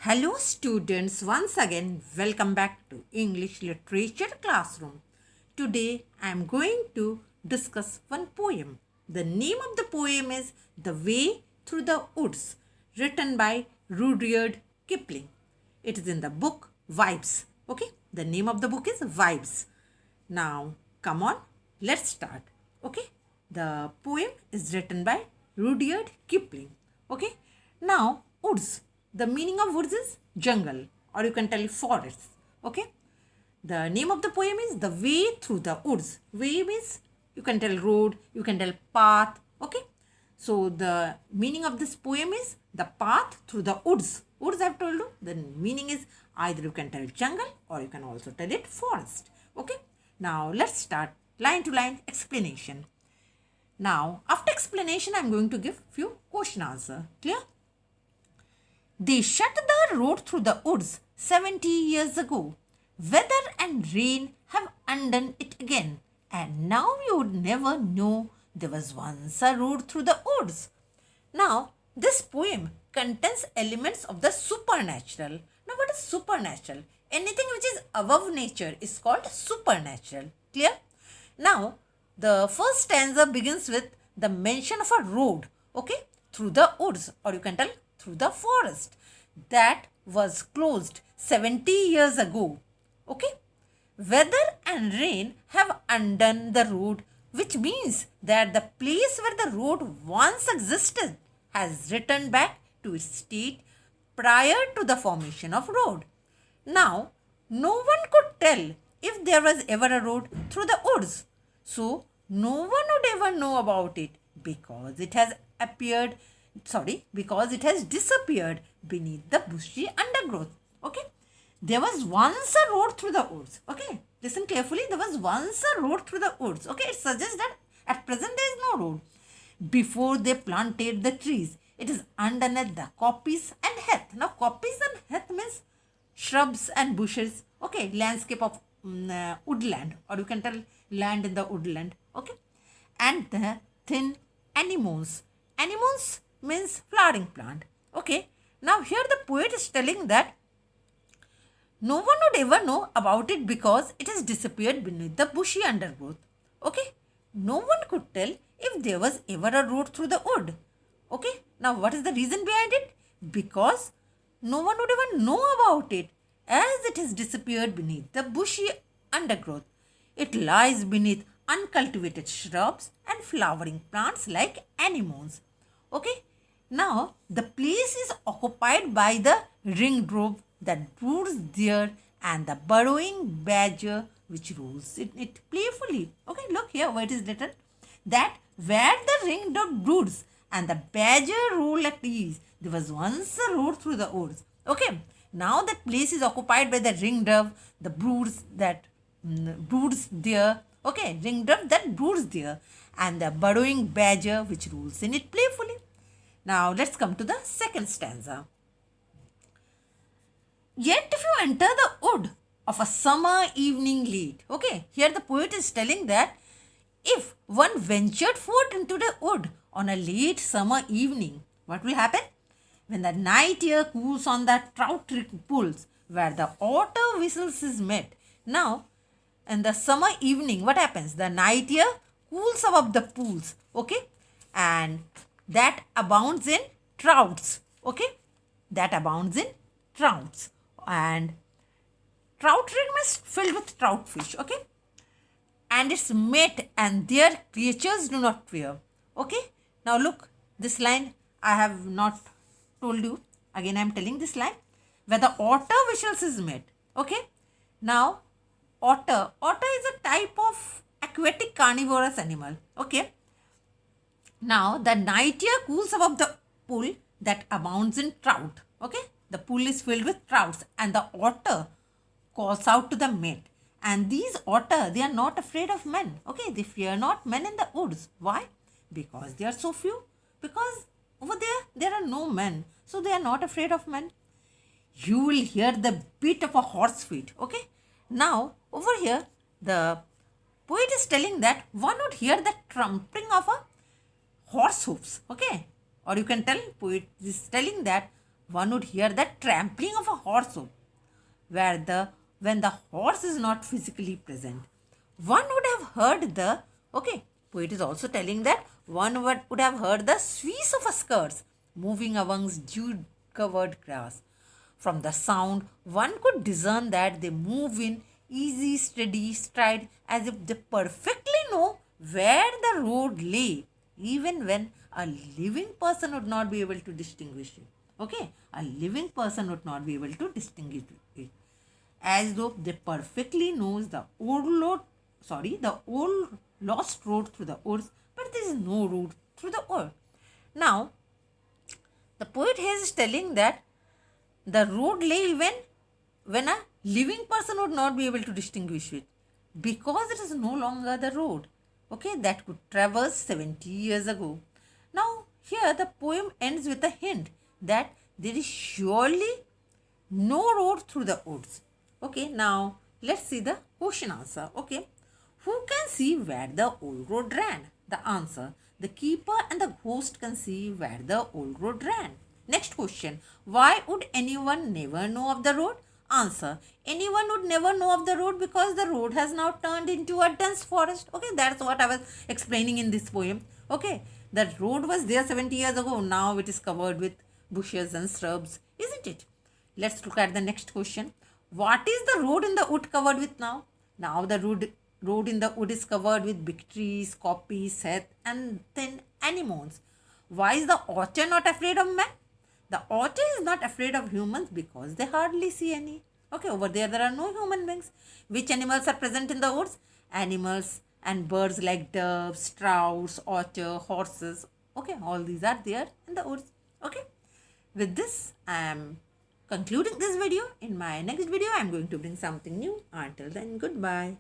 Hello students, once again welcome back to English Literature Classroom. Today I am going to discuss one poem. The name of the poem is The Way Through the Woods, written by Rudyard Kipling. It is in the book Vibes. Okay, the name of the book is Vibes. Now come on, let's start. Okay, the poem is written by Rudyard Kipling. Okay, now woods. The meaning of woods is jungle, or you can tell forests. Okay, the name of the poem is The Way Through the Woods. Way means you can tell road, you can tell path. Okay, so the meaning of this poem is the path through the woods. Woods, I have told you, the meaning is either you can tell jungle or you can also tell it forest. Okay, now let's start line to line explanation. Now, after explanation, I am going to give few question answer. Clear? They shut the road through the woods 70 years ago. Weather and rain have undone it again, and now you would never know there was once a road through the woods. Now, this poem contains elements of the supernatural. Now, what is supernatural? Anything which is above nature is called supernatural. Clear? Now, the first stanza begins with the mention of a road, okay, through the woods, or you can tell through the forest, that was closed 70 years ago. Okay, weather and rain have undone the road, which means that the place where the road once existed has returned back to its state prior to the formation of road. Now, no one could tell if there was ever a road through the woods. So, no one would ever know about it because it has disappeared beneath the bushy undergrowth. Okay, there was once a road through the woods. Okay, listen carefully. There was once a road through the woods. Okay, it suggests that at present there is no road. Before they planted the trees, it is underneath the coppice and heath. Now, coppice and heath means shrubs and bushes. Okay, landscape of woodland, or you can tell land in the woodland. Okay, and the thin anemones. Anemones means flowering plant. Okay, now here the poet is telling that no one would ever know about it because it has disappeared beneath the bushy undergrowth. Okay, no one could tell if there was ever a road through the wood. Okay, now what is the reason behind it? Because no one would ever know about it as it has disappeared beneath the bushy undergrowth. It lies beneath uncultivated shrubs and flowering plants like anemones. Okay, now the place is occupied by the ringdove that broods there and the burrowing badger which rolls in it playfully. Okay, look here where it is written that where the ringdove broods and the badger roll at ease, there was once a road through the woods. Okay, now that place is occupied by the ringdove, the broods that broods there. Okay, ringdove that broods there, and the burrowing badger which rolls in it playfully. Now let's come to the second stanza. Yet if you enter the wood of a summer evening late. Okay, here the poet is telling that if one ventured forth into the wood on a late summer evening, what will happen? When the night air cools on the trout pools where the otter whistles is met. Now, in the summer evening, what happens? The night air cools above the pools, okay? And that abounds in trouts, okay? That abounds in trouts. And trout ring is filled with trout fish, okay? And it's met and their creatures do not fear, okay? Now look, this line I have not told you. Again, I am telling this line. Where the otter whistles is met, okay? Now, otter is a type of aquatic carnivorous animal. Okay. Now the night air cools above the pool that abounds in trout. Okay. The pool is filled with trouts and the otter calls out to the mate. And these otter, they are not afraid of men. Okay. They fear not men in the woods. Why? Because they are so few. Because over there are no men. So they are not afraid of men. You will hear the beat of a horse feet. Okay. Now, over here, the poet is telling that one would hear the trampling of a horse hoofs. Okay. Or you can tell, poet is telling that one would hear the trampling of a horse hoof, where when the horse is not physically present. One would have heard the, okay, poet is also telling that one would have heard the squeeze of a skirts moving amongst dew-covered grass. From the sound, one could discern that they move in easy, steady stride as if they perfectly know where the road lay, even when a living person would not be able to distinguish it. Okay, a living person would not be able to distinguish it, as though they perfectly knows the old lost road through the woods, but there is no road through the wood. Now, the poet here is telling that the road lay even when a living person would not be able to distinguish it, because it is no longer the road, okay, that could traverse 70 years ago. Now, here the poem ends with a hint that there is surely no road through the woods. Okay, now let's see the question answer. Okay, who can see where the old road ran? The answer, the keeper and the ghost can see where the old road ran. Next question, why would anyone never know of the road? Answer, anyone would never know of the road because the road has now turned into a dense forest. Okay, that's what I was explaining in this poem. Okay, the road was there 70 years ago. Now it is covered with bushes and shrubs, isn't it? Let's look at the next question. What is the road in the wood covered with now? Now the road in the wood is covered with big trees, coppice, heath, and thin anemones. Why is the otter not afraid of man? The otter is not afraid of humans because they hardly see any. Okay, over there are no human beings. Which animals are present in the woods? Animals and birds like doves, trouts, otter, horses. Okay, all these are there in the woods. Okay, with this I am concluding this video. In my next video I am going to bring something new. Until then, goodbye.